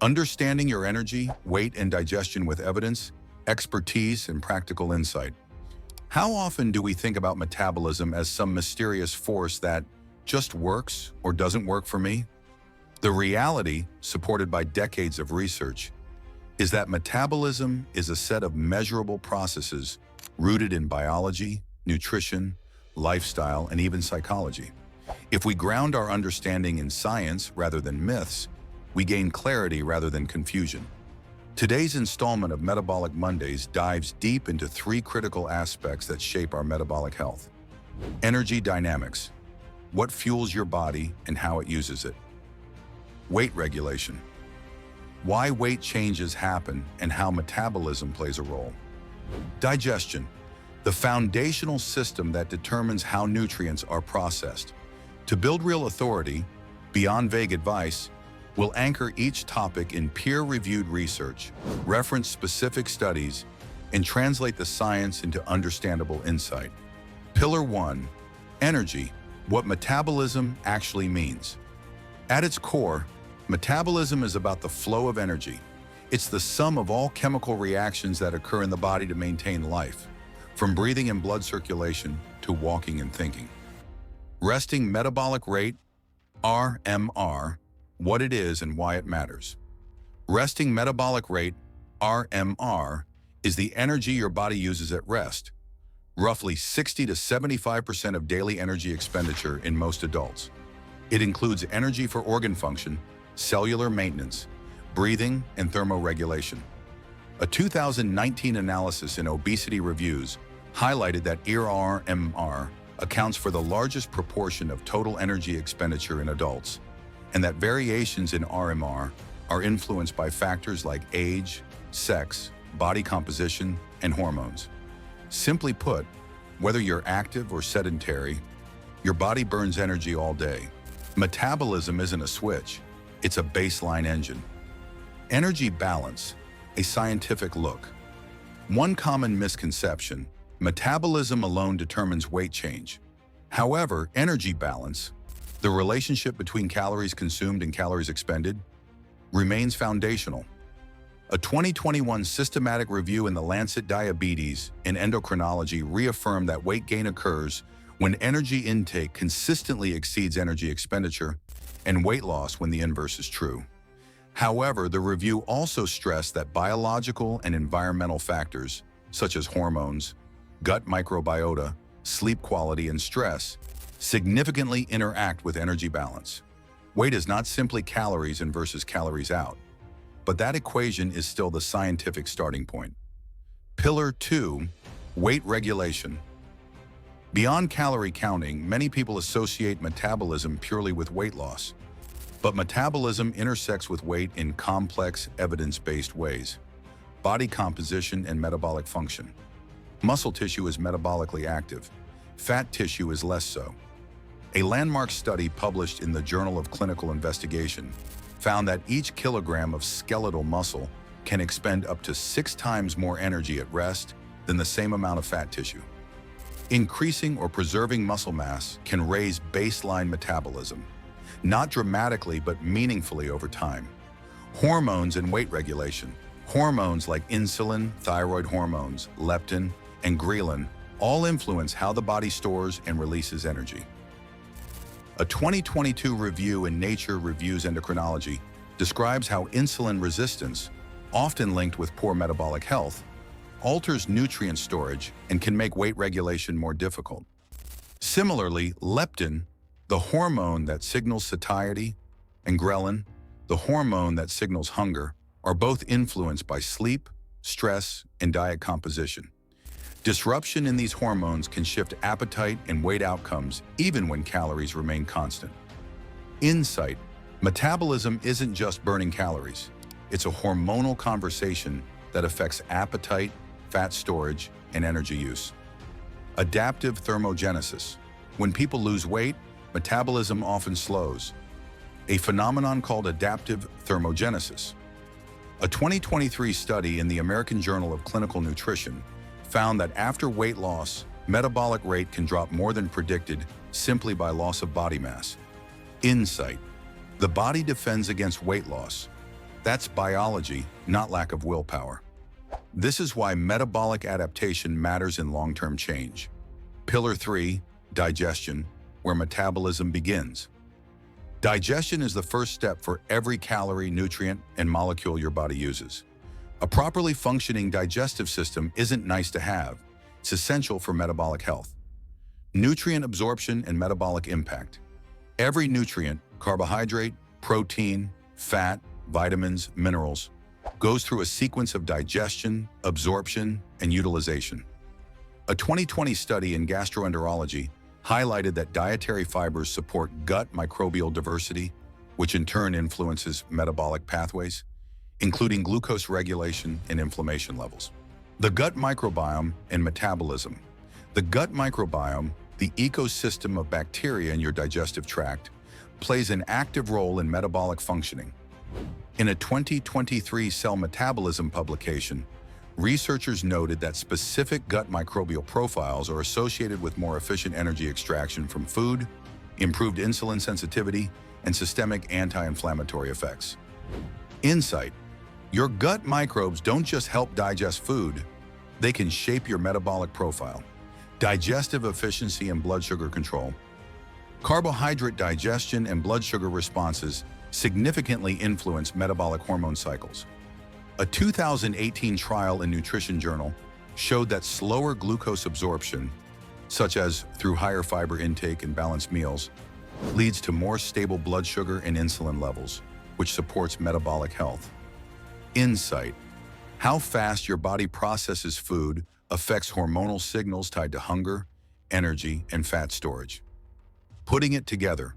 Understanding your energy, weight, and digestion with evidence, expertise, and practical insight. How often do we think about metabolism as some mysterious force that just works or doesn't work for me? The reality, supported by decades of research, is that metabolism is a set of measurable processes rooted in biology, nutrition, lifestyle, and even psychology. If we ground our understanding in science rather than myths, we gain clarity rather than confusion. Today's installment of Metabolic Mondays dives deep into three critical aspects that shape our metabolic health. Energy dynamics, what fuels your body and how it uses it. Weight regulation, why weight changes happen and how metabolism plays a role. Digestion, the foundational system that determines how nutrients are processed. To build real authority, beyond vague advice, we'll anchor each topic in peer-reviewed research, reference specific studies, and translate the science into understandable insight. Pillar 1, energy, what metabolism actually means. At its core, metabolism is about the flow of energy. It's the sum of all chemical reactions that occur in the body to maintain life, from breathing and blood circulation to walking and thinking. Resting metabolic rate, RMR, what it is and why it matters. Resting metabolic rate, RMR, is the energy your body uses at rest, roughly 60 to 75% of daily energy expenditure in most adults. It includes energy for organ function, cellular maintenance, breathing, and thermoregulation. A 2019 analysis in Obesity Reviews highlighted that RMR accounts for the largest proportion of total energy expenditure in adults, and that variations in RMR are influenced by factors like age, sex, body composition, and hormones. Simply put, whether you're active or sedentary, your body burns energy all day. Metabolism isn't a switch, it's a baseline engine. Energy balance, a scientific look. One common misconception, metabolism alone determines weight change. However, energy balance, the relationship between calories consumed and calories expended, remains foundational. A 2021 systematic review in The Lancet Diabetes and Endocrinology reaffirmed that weight gain occurs when energy intake consistently exceeds energy expenditure, and weight loss when the inverse is true. However, the review also stressed that biological and environmental factors, such as hormones, gut microbiota, sleep quality, and stress, significantly interact with energy balance. Weight is not simply calories in versus calories out, but that equation is still the scientific starting point. Pillar 2, weight regulation. Beyond calorie counting, many people associate metabolism purely with weight loss. But metabolism intersects with weight in complex, evidence-based ways. Body composition and metabolic function. Muscle tissue is metabolically active. Fat tissue is less so. A landmark study published in the Journal of Clinical Investigation found that each kilogram of skeletal muscle can expend up to 6 times more energy at rest than the same amount of fat tissue. Increasing or preserving muscle mass can raise baseline metabolism, not dramatically but meaningfully over time. Hormones and weight regulation. Hormones like insulin, thyroid hormones, leptin, and ghrelin all influence how the body stores and releases energy. A 2022 review in Nature Reviews Endocrinology describes how insulin resistance, often linked with poor metabolic health, alters nutrient storage and can make weight regulation more difficult. Similarly, leptin, the hormone that signals satiety, and ghrelin, the hormone that signals hunger, are both influenced by sleep, stress, and diet composition. Disruption in these hormones can shift appetite and weight outcomes even when calories remain constant. Insight: metabolism isn't just burning calories. It's a hormonal conversation that affects appetite, fat storage, and energy use. Adaptive thermogenesis. When people lose weight, metabolism often slows, a phenomenon called adaptive thermogenesis. A 2023 study in the American Journal of Clinical Nutrition found that after weight loss, metabolic rate can drop more than predicted simply by loss of body mass. Insight: the body defends against weight loss. That's biology, not lack of willpower. This is why metabolic adaptation matters in long-term change. Pillar 3, digestion, where metabolism begins. Digestion is the first step for every calorie, nutrient, and molecule your body uses. A properly functioning digestive system isn't nice to have. It's essential for metabolic health. Nutrient absorption and metabolic impact. Every nutrient, carbohydrate, protein, fat, vitamins, minerals, goes through a sequence of digestion, absorption, and utilization. A 2020 study in gastroenterology highlighted that dietary fibers support gut microbial diversity, which in turn influences metabolic pathways, including glucose regulation and inflammation levels. The gut microbiome and metabolism. The gut microbiome, the ecosystem of bacteria in your digestive tract, plays an active role in metabolic functioning. In a 2023 Cell Metabolism publication, researchers noted that specific gut microbial profiles are associated with more efficient energy extraction from food, improved insulin sensitivity, and systemic anti-inflammatory effects. Insight: your gut microbes don't just help digest food, they can shape your metabolic profile. Digestive efficiency and blood sugar control. Carbohydrate digestion and blood sugar responses significantly influence metabolic hormone cycles. A 2018 trial in Nutrition Journal showed that slower glucose absorption, such as through higher fiber intake and balanced meals, leads to more stable blood sugar and insulin levels, which supports metabolic health. Insight: how fast your body processes food affects hormonal signals tied to hunger, energy, and fat storage. Putting it together,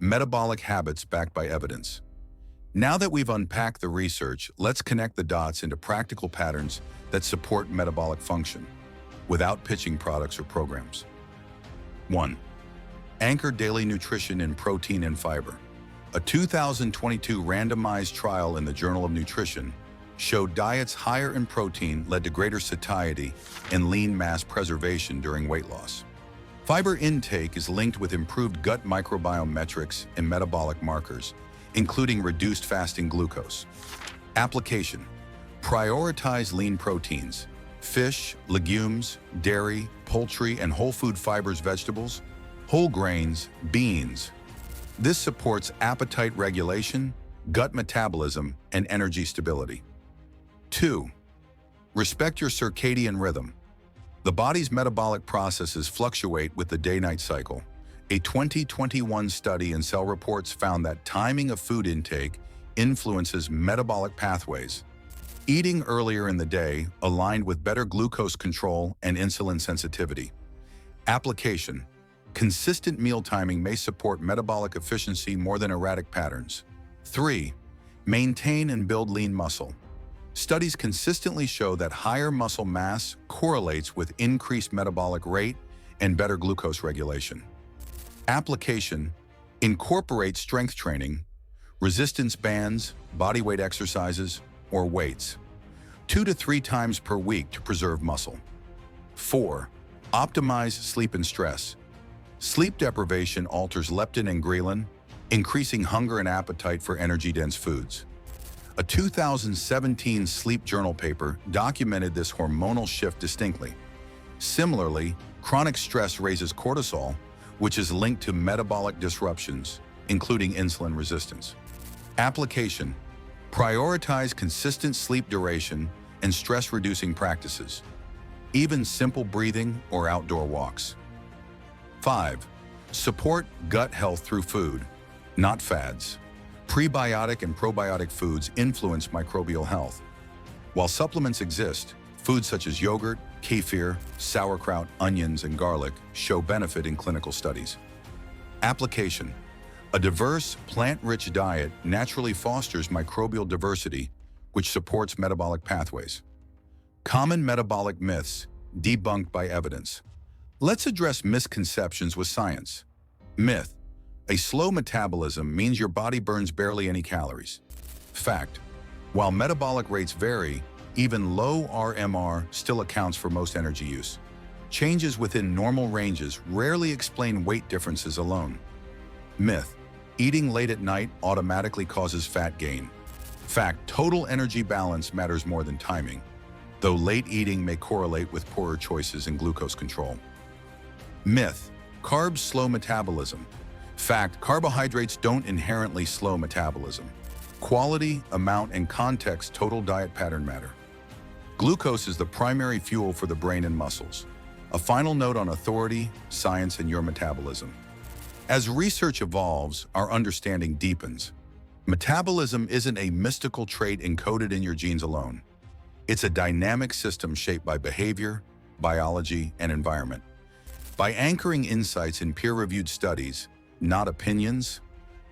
metabolic habits backed by evidence. Now that we've unpacked the research, let's connect the dots into practical patterns that support metabolic function without pitching products or programs. 1. Anchor daily nutrition in protein and fiber. A 2022 randomized trial in the Journal of Nutrition showed diets higher in protein led to greater satiety and lean mass preservation during weight loss. Fiber intake is linked with improved gut microbiome metrics and metabolic markers, including reduced fasting glucose. Application: prioritize lean proteins, fish, legumes, dairy, poultry, and whole food fibers, vegetables, whole grains, beans. This supports appetite regulation, gut metabolism, and energy stability. 2. Respect your circadian rhythm. The body's metabolic processes fluctuate with the day-night cycle. A 2021 study in Cell Reports found that timing of food intake influences metabolic pathways. Eating earlier in the day aligned with better glucose control and insulin sensitivity. Application: consistent meal timing may support metabolic efficiency more than erratic patterns. 3. Maintain and build lean muscle. Studies consistently show that higher muscle mass correlates with increased metabolic rate and better glucose regulation. Application: incorporate strength training, resistance bands, bodyweight exercises, or weights, 2 to 3 times per week to preserve muscle. 4. Optimize sleep and stress. Sleep deprivation alters leptin and ghrelin, increasing hunger and appetite for energy-dense foods. A 2017 Sleep Journal paper documented this hormonal shift distinctly. Similarly, chronic stress raises cortisol, which is linked to metabolic disruptions, including insulin resistance. Application: prioritize consistent sleep duration and stress-reducing practices, even simple breathing or outdoor walks. 5. Support gut health through food, not fads. Prebiotic and probiotic foods influence microbial health. While supplements exist, foods such as yogurt, kefir, sauerkraut, onions, and garlic show benefit in clinical studies. Application: a diverse, plant-rich diet naturally fosters microbial diversity, which supports metabolic pathways. Common metabolic myths debunked by evidence. Let's address misconceptions with science. Myth: a slow metabolism means your body burns barely any calories. Fact: while metabolic rates vary, even low RMR still accounts for most energy use. Changes within normal ranges rarely explain weight differences alone. Myth: eating late at night automatically causes fat gain. Fact, total energy balance matters more than timing, though late eating may correlate with poorer choices in glucose control. Myth, carbs slow metabolism. Fact, carbohydrates don't inherently slow metabolism. Quality, amount, and context total diet pattern matter. Glucose is the primary fuel for the brain and muscles. A final note on authority, science, and your metabolism. As research evolves, our understanding deepens. Metabolism isn't a mystical trait encoded in your genes alone. It's a dynamic system shaped by behavior, biology, and environment. By anchoring insights in peer-reviewed studies, not opinions,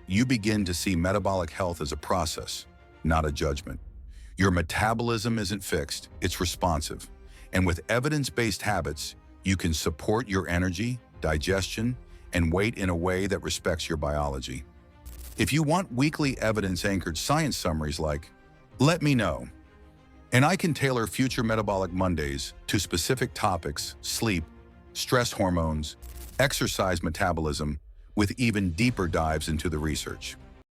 you begin to see metabolic health as a process, not a judgment. Your metabolism isn't fixed, it's responsive. And with evidence-based habits, you can support your energy, digestion, and weight in a way that respects your biology. If you want weekly evidence-anchored science summaries like, let me know. And I can tailor future Metabolic Mondays to specific topics, sleep, stress hormones, exercise metabolism, with even deeper dives into the research.